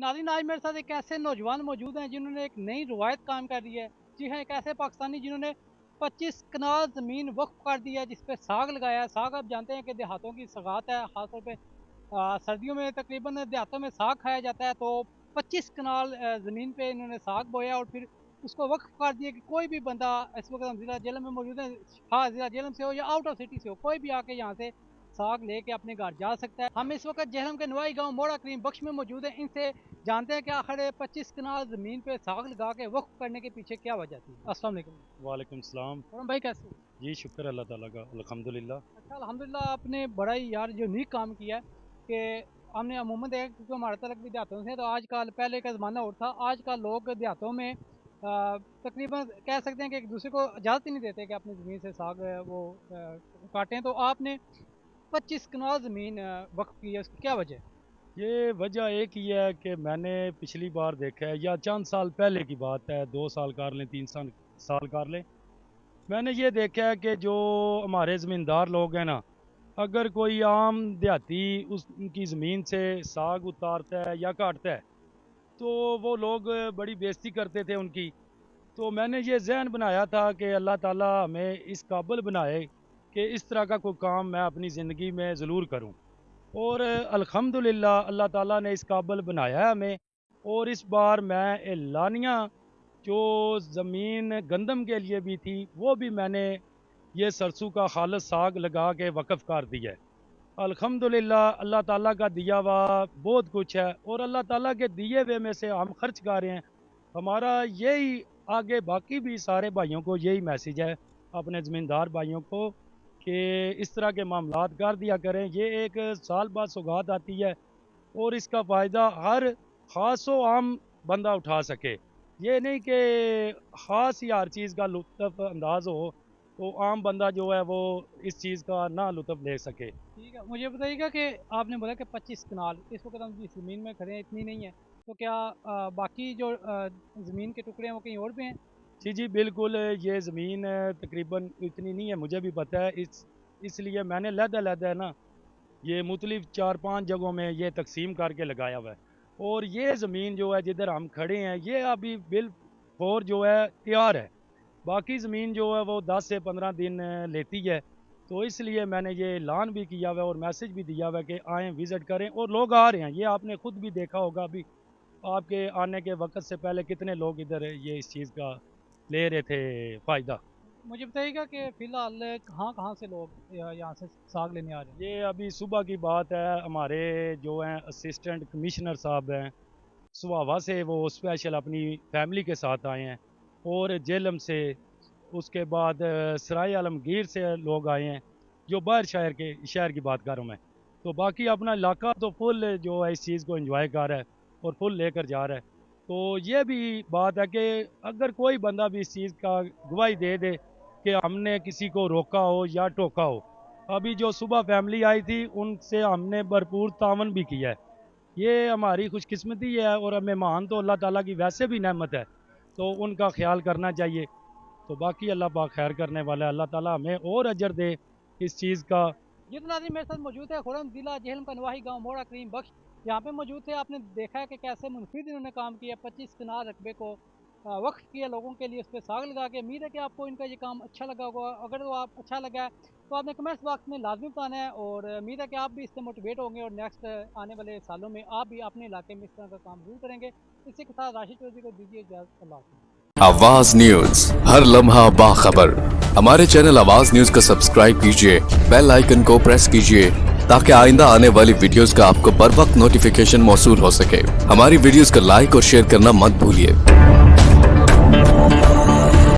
नाज़रीन, आज मेरे साथ एक ऐसे नौजवान मौजूद हैं जिन्होंने एक नई रवायत कायम कर दी है। जी हाँ, एक ऐसे पाकिस्तानी जिन्होंने 25 कनाल ज़मीन वक्फ कर दी है जिस पे साग लगाया है। साग आप जानते हैं कि देहातों की सगात है, ख़ासतौर पे सर्दियों में तकरीबन देहातों में साग खाया जाता है। तो 25 कनाल ज़मीन पे इन्होंने साग बोया और फिर उसको वक्फ कर दिया कि कोई भी बंदा, इस वक्त हम ज़िला जेहलम में मौजूद हैं, हाँ ज़िला जेहलम से हो या आउट ऑफ सिटी से हो, कोई भी आके यहाँ से साग लेके अपने घर जा सकता है। हम इस वक्त जेहलम के नवाई गांव मोड़ा करीम बख्श में मौजूद हैं। इनसे जानते हैं कि आखिर 25 कनाल ज़मीन पे साग लगा के वक्फ करने के पीछे क्या वजह थी। अस्सलाम वालेकुम। वालेकुम सलाम। फौरन भाई, कैसे हो? जी शुक्र अल्लाह ताला का, अल्हम्दुलिल्लाह। अच्छा, अल्हम्दुलिल्लाह, आपने बड़ा ही यार जो यूनिक काम किया है कि हमने अमूमन देखा, क्योंकि हमारा तलक भी देहातों से, तो आजकल पहले का ज़माना और था, आजकल लोग देहातों में तकरीबन कह सकते हैं कि एक दूसरे को इजाज़त ही नहीं देते कि अपनी ज़मीन से साग काटें। तो आपने 25 कनाल ज़मीन वक्फ की है, उसकी क्या वजह है? ये वजह एक ही है कि मैंने पिछली बार देखा है, या चंद साल पहले की बात है, 2 साल कर लें, 3 साल कर लें, मैंने ये देखा है कि जो हमारे ज़मींदार लोग हैं ना, अगर कोई आम देहाती उनकी ज़मीन से साग उतारता है या काटता है, तो वो लोग बड़ी बेइज्जती करते थे उनकी। तो मैंने ये ज़हन बनाया था कि अल्लाह ताला हमें इस काबिल बनाए कि इस तरह का कोई काम मैं अपनी ज़िंदगी में ज़रूर करूं। और अल्हम्दुलिल्लाह अल्लाह ताला ने इस काबिल बनाया है हमें। और इस बार मैं एलानिया जो ज़मीन गंदम के लिए भी थी, वो भी मैंने ये सरसों का खालिस साग लगा के वक़्फ़ कर दिया है। अल्हम्दुलिल्लाह अल्लाह ताला का दिया हुआ बहुत कुछ है, और अल्लाह ताला के दिए हुए में से हम खर्च कर रहे हैं। हमारा यही आगे बाकी भी सारे भाइयों को यही मैसेज है, अपने ज़मींदार भाइयों को, कि इस तरह के मामलात कर दिया करें। ये एक साल बाद सौगात आती है और इसका फ़ायदा हर ख़ास व आम बंदा उठा सके। ये नहीं कि ख़ास ही हर चीज़ का लुत्फ़ अंदाज हो तो आम बंदा जो है वो इस चीज़ का ना लुत्फ़ ले सके। ठीक है, मुझे बताइएगा कि आपने बोला कि 25 कनाल, इस वक्त हम जिस ज़मीन में खड़े हैं इतनी नहीं है, तो क्या बाकी जो ज़मीन के टुकड़े हैं वो कहीं और भी हैं? जी जी बिल्कुल, ये ज़मीन तकरीबन इतनी नहीं है, मुझे भी पता है। इसलिए मैंने अलग-अलग है ना, ये मुख्तलिफ 4-5 जगहों में ये तकसीम करके लगाया हुआ है। और ये ज़मीन जो है जिधर हम खड़े हैं, ये अभी बिल्कुल जो है तैयार है। बाकी ज़मीन जो है वो 10 से 15 दिन लेती है। तो इसलिए मैंने ये ऐलान भी किया हुआ है और मैसेज भी दिया हुआ है कि आएँ विज़िट करें, और लोग आ रहे हैं। ये आपने ख़ुद भी देखा होगा, अभी आपके आने के वक़्त से पहले कितने लोग इधर ये इस चीज़ का ले रहे थे फ़ायदा। मुझे बताइएगा कि फ़िलहाल कहाँ-कहाँ से लोग यहाँ से साग लेने आ रहे हैं? ये अभी सुबह की बात है, हमारे जो हैं असिस्टेंट कमिश्नर साहब हैं सुहावा से, वो स्पेशल अपनी फैमिली के साथ आए हैं। और जेलम से, उसके बाद सराय आलमगीर से लोग आए हैं, जो बाहर शहर की बात कर रहा हूँ मैं। तो बाकी अपना इलाका तो फुल जो है इस चीज़ को एंजॉय कर रहा है और फुल लेकर जा रहा है। तो ये भी बात है कि अगर कोई बंदा भी इस चीज़ का गवाही दे दे कि हमने किसी को रोका हो या टोका हो, अभी जो सुबह फैमिली आई थी उनसे हमने भरपूर तावन भी किया है। ये हमारी खुशकिस्मती है, और मेहमान तो अल्लाह ताला की वैसे भी नेमत है, तो उनका ख्याल करना चाहिए। तो बाकी अल्लाह पाक खैर करने वाला है, अल्लाह ताला हमें और अजर दे इस चीज़ का। ये तो नाज़रीन, मेरे साथ मौजूद है खुरम ज़िला जेहलम का नवाही गांव मोड़ा करीम बख्श, यहाँ पे मौजूद थे। आपने देखा है कि कैसे मुनफिद इन्होंने काम किया, 25 कनाल रकबे को वक्फ किया लोगों के लिए, उस पर साग लगा के। उम्मीद है कि आपको इनका ये काम अच्छा लगा होगा। अगर वो आप अच्छा लगा है तो आपने कमेंट्स बॉक्स में लाजमी बताना है, और उम्मीद है कि आप भी इससे मोटिवेट होंगे और नेक्स्ट आने वाले सालों में आप भी अपने इलाके में इस तरह का काम जरूर करेंगे। इसी के साथ राशिद चौधरी को दीजिए इजाज़त। अल्लाह हाफ़िज़। आवाज न्यूज, हर लम्हा बाखबर। हमारे चैनल आवाज न्यूज को सब्सक्राइब कीजिए, बेल आइकन को प्रेस कीजिए, ताकि आइंदा आने वाली वीडियोस का आपको बर वक्त नोटिफिकेशन मौसूल हो सके। हमारी वीडियोस को लाइक और शेयर करना मत भूलिए।